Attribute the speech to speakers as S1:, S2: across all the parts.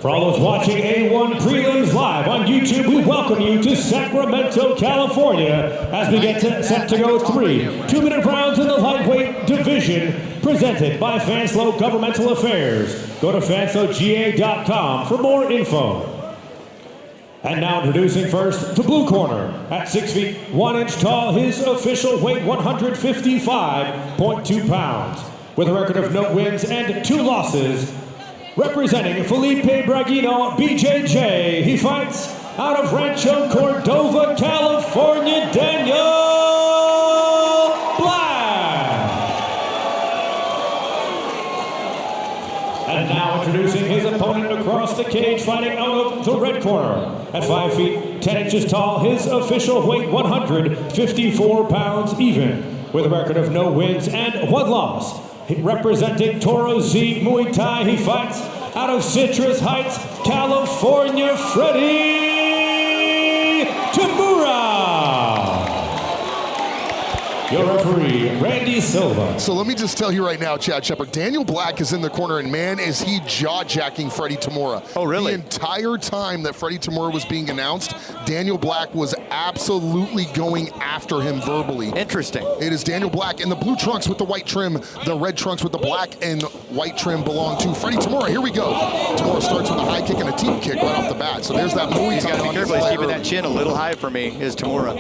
S1: For all those watching A1 Prelims live on YouTube, we welcome you to Sacramento, California, as we get set to go 3 2-minute rounds in the lightweight division, presented by Fanslow Governmental Affairs. Go to fanslowga.com for more info. And now introducing first the blue corner, at 6 feet 1 inch tall, his official weight 155.2 pounds, with a record of no wins and 2 losses. Representing Felipe Braguino, BJJ, he fights out of Rancho Cordova, California, Daniel Black. And now introducing his opponent across the cage, fighting out of the red corner. At 5 feet 10 inches tall, his official weight 154 pounds even, with a record of no wins and 1 loss. Representing Toro Z Muay Thai, he fights out of Citrus Heights, California, Frederick Tamura. Your referee, Randy Silva.
S2: So let me just tell you right now, Chad Shepard, Daniel Black is in the corner, and man, is he jaw-jacking Freddie Tamura.
S3: Oh, really?
S2: The entire time that Freddie Tamura was being announced, Daniel Black was absolutely going after him verbally.
S3: Interesting.
S2: It is Daniel Black in the blue trunks with the white trim. The red trunks with the black and white trim belong to Freddie Tamura. Here we go. Tamura starts with a high kick and a teep kick right off the bat. So there's that Muay Thai.
S3: He's got to be careful. He's keeping that chin a little high for me, is Tamura.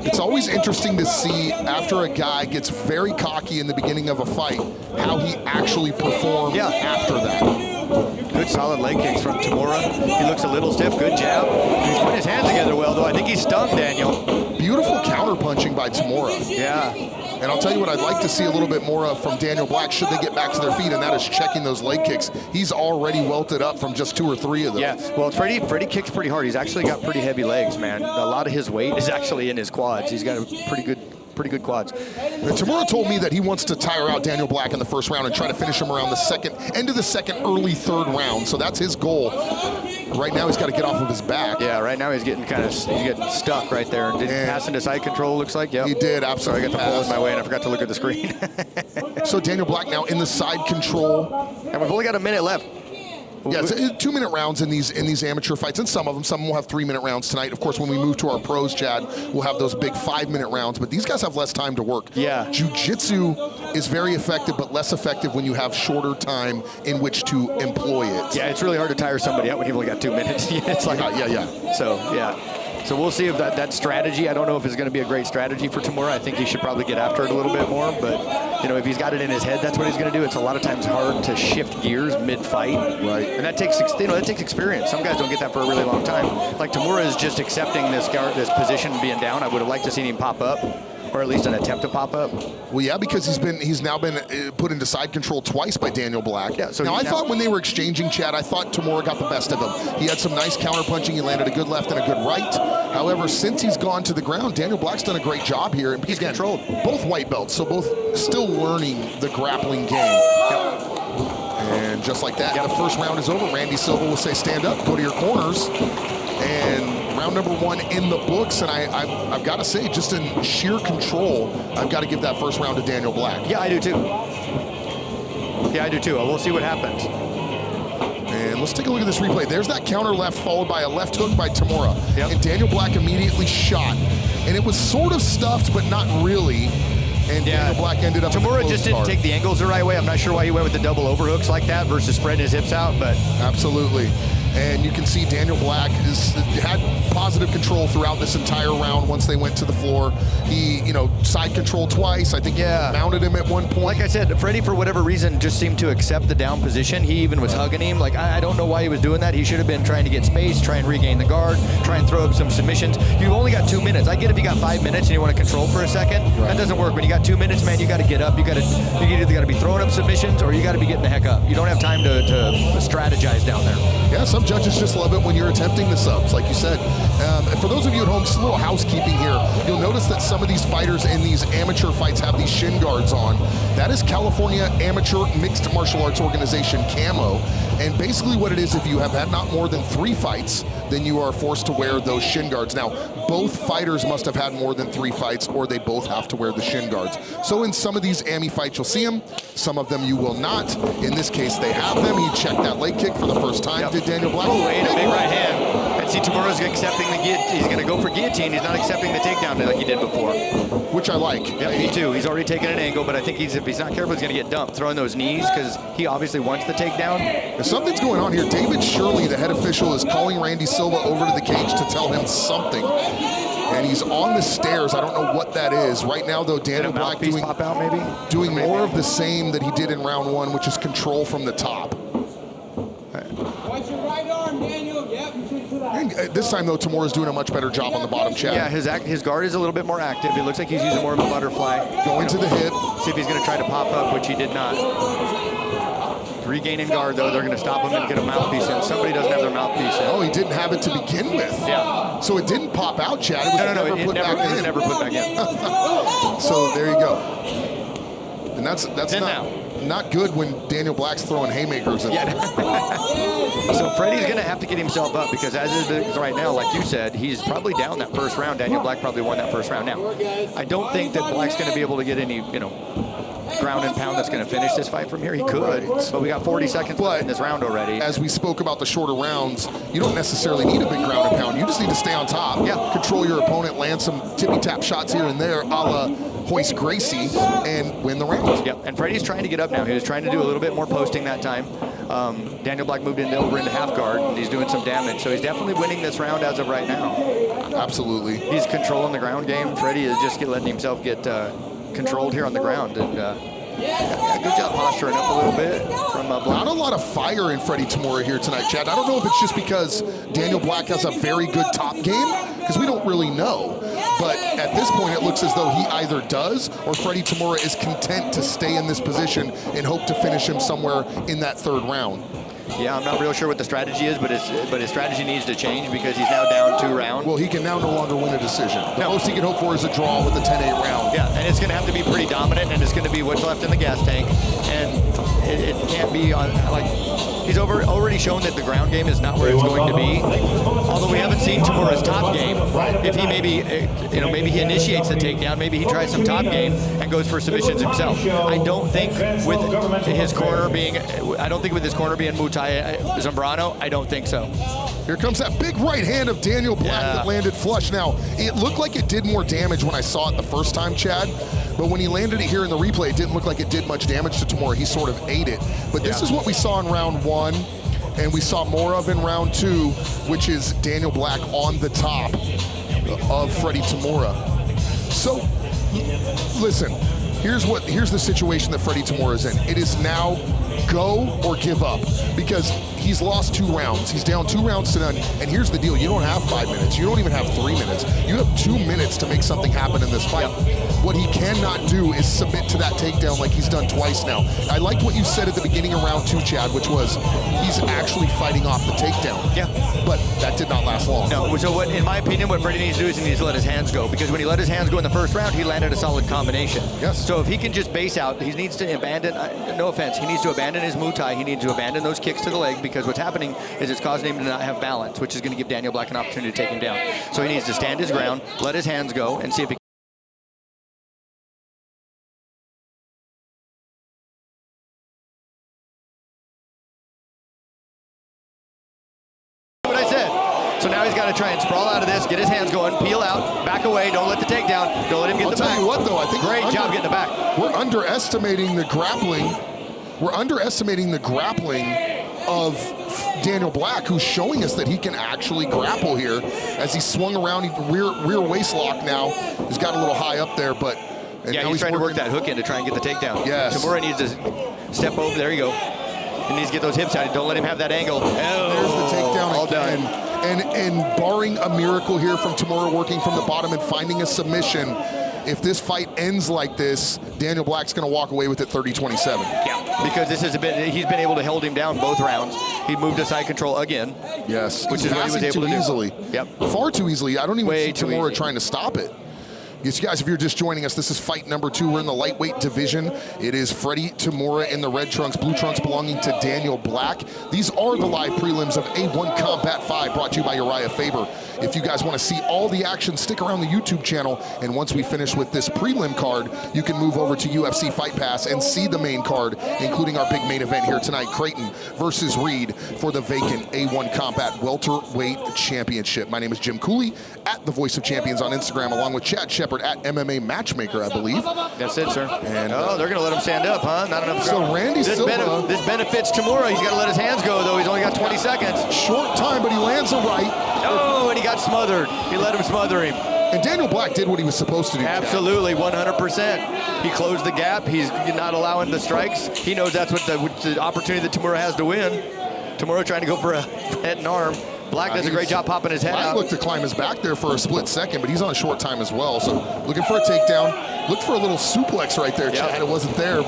S2: It's always interesting to see, after a guy gets very cocky in the beginning of a fight, how he actually performs after that.
S3: Good solid leg kicks from Tamura. He looks a little stiff, good jab. He's putting his hands together well, though. I think he's stung Daniel.
S2: Beautiful counter punching by Tamura.
S3: Yeah.
S2: And I'll tell you what I'd like to see a little bit more of from Daniel Black should they get back to their feet, and that is checking those leg kicks. He's already welted up from just 2 or 3 of those.
S3: Yeah, well, Freddie kicks pretty hard. He's actually got pretty heavy legs, man. A lot of his weight is actually in his quads. He's got a pretty good quads.
S2: And Tamura told me that he wants to tire out Daniel Black in the first round and try to finish him around the end of the second, early third round. So that's his goal. Right now, he's got to get off of his back.
S3: Yeah, right now he's getting stuck right there. Did he pass into side control, looks like? Yeah.
S2: He did, absolutely.
S3: Sorry, I got the ball in my way and I forgot to look at the screen.
S2: So Daniel Black now in the side control.
S3: And we've only got a minute left.
S2: Yeah, it's 2-minute rounds in these amateur fights, and some of them will have 3-minute rounds tonight. Of course, when we move to our pros, Chad, we'll have those big 5-minute rounds, but these guys have less time to work.
S3: Yeah.
S2: Jiu-jitsu is very effective, but less effective when you have shorter time in which to employ it.
S3: Yeah, it's really hard to tire somebody out when you've only got 2 minutes. It's like,
S2: yeah.
S3: So, yeah. So we'll see if that strategy, I don't know if it's going to be a great strategy for Tamura. I think he should probably get after it a little bit more. But, you know, if he's got it in his head, that's what he's going to do. It's a lot of times hard to shift gears mid-fight.
S2: Right.
S3: And that takes experience. Some guys don't get that for a really long time. Like Tamura is just accepting this position being down. I would have liked to see him pop up, or at least an attempt to pop up.
S2: Well, yeah, because he's now been put into side control twice by Daniel Black.
S3: Yeah, so
S2: now I thought when they were exchanging, Chad, I thought Tamura got the best of him. He had some nice counter punching. He landed a good left and a good right. However, since he's gone to the ground, Daniel Black's done a great job here. And
S3: he's controlled.
S2: Both white belts, so both still learning the grappling game.
S3: Yep.
S2: And just like that, the first round is over. Randy Silva will say, stand up, go to your corners. And round number 1 in the books, and I've got to say, just in sheer control, I've got to give that first round to Daniel Black.
S3: Yeah, I do too. Yeah, I do too. We'll see what happens.
S2: And let's take a look at this replay. There's that counter left followed by a left hook by Tamura.
S3: Yep.
S2: And Daniel Black immediately shot. And it was sort of stuffed, but not really. And Daniel Black ended up
S3: Tamura just didn't take the angles the right way. I'm not sure why he went with the double overhooks like that versus spreading his hips out, but
S2: absolutely. And you can see Daniel Black had positive control throughout this entire round once they went to the floor. He, side control twice. I think he mounted him at one point.
S3: Like I said, Freddie, for whatever reason, just seemed to accept the down position. He even was hugging him. Like, I don't know why he was doing that. He should have been trying to get space, try and regain the guard, try and throw up some submissions. You've only got 2 minutes. I get if you got 5 minutes and you want to control for a second. Right. That doesn't work. When you got 2 minutes, man, you got to get up. You either got to be throwing up submissions or you got to be getting the heck up. You don't have time to strategize down there.
S2: Yeah, some judges just love it when you're attempting the subs, like you said. For those of you at home, just a little housekeeping here. You'll notice that some of these fighters in these amateur fights have these shin guards on. That is California Amateur Mixed Martial Arts Organization camo. And basically what it is, if you have had not more than 3 fights, then you are forced to wear those shin guards. Now, both fighters must have had more than 3 fights, or they both have to wear the shin guards. So in some of these AMI fights, you'll see them. Some of them you will not. In this case, they have them. He checked that leg kick for the first time, did Daniel Black.
S3: Oh, and a big right hand. And see, Tamura's accepting the guillotine. He's going to go for guillotine. He's not accepting the takedown like he did before.
S2: Which I like.
S3: Yeah, me too. He's already taken an angle, but I think if he's not careful, he's going to get dumped. Throwing those knees, because he obviously wants the takedown.
S2: Something's going on here. David Shirley, the head official, is calling Randy Silva over to the cage to tell him something. And he's on the stairs. I don't know what that is. Right now, though, Daniel Black doing more of the same that he did in round 1, which is control from the top.
S4: Watch your right arm, Daniel. Yep.
S2: And this time, though, Tamura's doing a much better job on the bottom, Chad.
S3: Yeah, his guard is a little bit more active. It looks like he's using more of a butterfly.
S2: Going to the hip.
S3: See if he's going to try to pop up, which he did not. Regaining guard, though, they're going to stop him and get a mouthpiece in. Somebody doesn't have their mouthpiece in.
S2: Oh, he didn't have it to begin with.
S3: Yeah.
S2: So it didn't pop out, Chad. It was
S3: never put back in.
S2: So there you go. And that's not good when Daniel Black's throwing haymakers at him.
S3: So Freddie's going to have to get himself up, because as it is right now, like you said, he's probably down that first round. Daniel Black probably won that first round. Now, I don't think that Black's going to be able to get any, ground and pound that's going to finish this fight from here. He could, but we got 40 seconds left in this round already.
S2: As we spoke about the shorter rounds, you don't necessarily need a big ground and pound. You just need to stay on top.
S3: Yeah.
S2: Control your opponent, land some tippy-tap shots here and there, a la Hoist Gracie, and win the round.
S3: Yep, and Freddie's trying to get up now. He was trying to do a little bit more posting that time. Daniel Black moved over into half guard, and he's doing some damage. So he's definitely winning this round as of right now.
S2: Absolutely.
S3: He's controlling the ground game. Freddie is just letting himself get controlled here on the ground. And good job posturing up a little bit from Black.
S2: Not a lot of fire in Freddie Tamura here tonight, Chad. I don't know if it's just because Daniel Black has a very good top game, because we don't really know. But at this point, it looks as though he either does, or Freddie Tamura is content to stay in this position and hope to finish him somewhere in that 3rd round.
S3: Yeah, I'm not real sure what the strategy is, but his strategy needs to change, because he's now down 2 rounds.
S2: Well, he can now no longer win a decision. The most he can hope for is a draw with a 10-8 round.
S3: Yeah, and it's going to have to be pretty dominant, and it's going to be what's left in the gas tank. And it can't be he's already shown that the ground game is not where it's going to be. Although we haven't seen Tamura's top game. If he maybe he initiates the takedown, maybe he tries some top game and goes for submissions himself. I don't think with his corner being Mutai Zambrano, I don't think so.
S2: Here comes that big right hand of Daniel Black that landed flush. Now, it looked like it did more damage when I saw it the first time, Chad. But when he landed it here in the replay, it didn't look like it did much damage to Tamura. He sort of ate it. But this is what we saw in round 1, and we saw more of in round 2, which is Daniel Black on the top of Freddie Tamura. So, listen, here's the situation that Freddie Tamura is in. It is now go or give up, because he's lost 2 rounds. He's down 2 rounds to none. And here's the deal. You don't have 5 minutes. You don't even have 3 minutes. You have 2 minutes to make something happen in this fight. What he cannot do is submit to that takedown like he's done twice now. I liked what you said at the beginning of round 2, Chad, which was he's actually fighting off the takedown. Yeah. But that did not last long.
S3: No, so in my opinion, what Freddie needs to do is he needs to let his hands go, because when he let his hands go in the first round, he landed a solid combination.
S2: Yes.
S3: So if he can just base out, he needs to abandon, no offense, he needs to abandon his Muay. He needs to abandon those kicks to the leg, because what's happening is it's causing him to not have balance, which is going to give Daniel Black an opportunity to take him down. So he needs to stand his ground, let his hands go, and see if he So now he's got to try and sprawl out of this, get his hands going, peel out, back away, don't let the takedown, don't let him get the back.
S2: I'll tell you what, though, I think
S3: great job getting the back.
S2: We're underestimating the grappling. We're underestimating the grappling of Daniel Black, who's showing us that he can actually grapple here. As he swung around, rear waist lock now. He's got a little high up there, but
S3: yeah, he's trying to work that hook in to try and get the takedown.
S2: Yes.
S3: Tamura needs to step over. There you go. He needs to get those hips out. Don't let him have that angle.
S2: There's the takedown
S3: all
S2: again.
S3: done.
S2: And barring a miracle here from Tamura working from the bottom and finding a submission, if this fight ends like this, Daniel Black's going to walk away with it 30-27.
S3: Yeah. because this is he's been able to hold him down both rounds. He moved to side control again.
S2: Yes,
S3: which is what he was able to do.
S2: Easily.
S3: Yep.
S2: Far too easily. I don't even
S3: Way
S2: see Tamura trying to stop it. Yes, guys, if you're just joining us, this is fight number 2. We're in the lightweight division. It is Freddie Tamura in the red trunks, blue trunks belonging to Daniel Black. These are the live prelims of A1 Combat 5, brought to you by Urijah Faber. If you guys want to see all the action, stick around the YouTube channel. And once we finish with this prelim card, you can move over to UFC Fight Pass and see the main card, including our big main event here tonight, Creighton versus Reed for the vacant A1 Combat Welterweight Championship. My name is Jim Cooley, at The Voice of Champions on Instagram, along with Chad Shepard at MMA Matchmaker, I believe.
S3: That's it, sir.
S2: And,
S3: they're going to let him stand up, huh? Not enough.
S2: So Randy Silva.
S3: This benefits Tamura. He's got to let his hands go, though. He's only got 20 seconds.
S2: Short time, but he lands a right.
S3: Oh, and he got smothered. He let him smother him.
S2: And Daniel Black did what he was supposed to do.
S3: Absolutely, 100%. He closed the gap. He's not allowing the strikes. He knows that's what the opportunity that Tamura has to win. Tamura trying to go for a head and arm. Black does a great job popping his head
S2: Black
S3: out.
S2: looked to climb his back there for a split second, but he's on short time as well. So looking for a takedown. Looked for a little suplex right there, Chad. It wasn't there,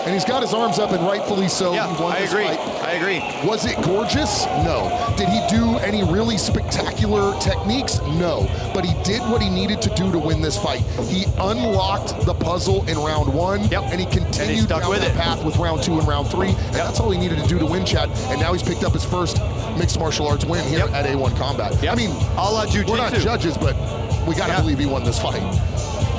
S2: and he's got his arms up, and rightfully so.
S3: Yeah,
S2: he won this fight.
S3: I agree.
S2: Was it gorgeous? No. Did he do any really spectacular techniques? No. But he did what he needed to do to win this fight. He unlocked the puzzle in round 1, and he continued down the path with round 2 and round 3, and that's all he needed to do to win, Chad. And now he's picked up his first mixed martial arts win here at A1 Combat. I mean, we're not judges, but we got to believe he won this fight.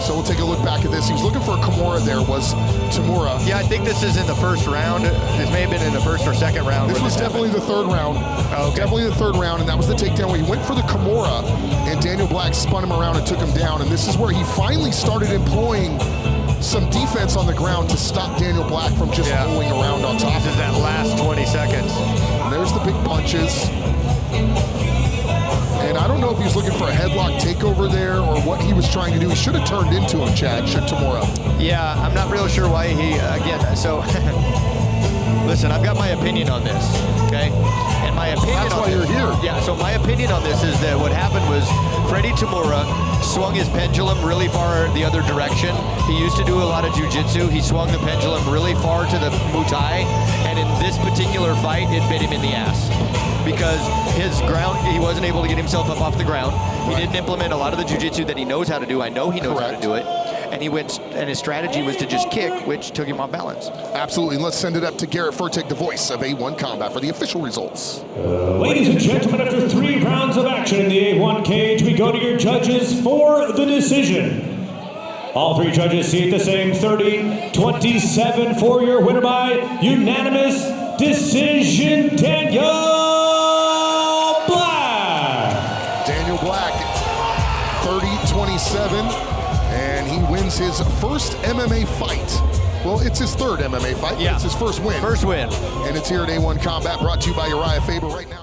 S2: So we'll take a look back at this. He was looking for a Kimura there, was Tamura.
S3: Yeah, I think this is in the first round. This may have been in the first or second round.
S2: This was definitely the third round.
S3: Oh, okay.
S2: Definitely the third round, and that was the takedown where he went for the Kimura, and Daniel Black spun him around and took him down. And this is where he finally started employing some defense on the ground to stop Daniel Black from just rolling around on top.
S3: This is that last 20 seconds.
S2: And there's the big punches. And I don't know if he was looking for a headlock takeover there or what he was trying to do. He should have turned into him, Chad, should Tamura.
S3: Yeah, I'm not real sure why he, so, listen, I've got my opinion on this, okay? And my opinion
S2: That's why you're here.
S3: Yeah, so my opinion on this is that what happened was Freddie Tamura swung his pendulum really far the other direction. He used to do a lot of jiu-jitsu. He swung the pendulum really far to the Muay Thai, and in this particular fight, it bit him in the ass. Because his ground, he wasn't able to get himself up off the ground. He didn't implement a lot of the jiu-jitsu that he knows how to do. I know he knows how to do it. And he went, and his strategy was to just kick, which took him off balance.
S2: Absolutely. Let's send it up to Garrett Furtick, the voice of A1 Combat, for the official results.
S1: Ladies and gentlemen, after 3 rounds of action in the A1 cage, we go to your judges for the decision. All 3 judges see it the same, 30-27 for your winner by unanimous decision, Daniel Black.
S2: Daniel Black, 30-27, and he wins his first MMA fight. Well, it's his third MMA fight, but it's his first win.
S3: First win.
S2: And it's here at A1 Combat, brought to you by Urijah Faber right now.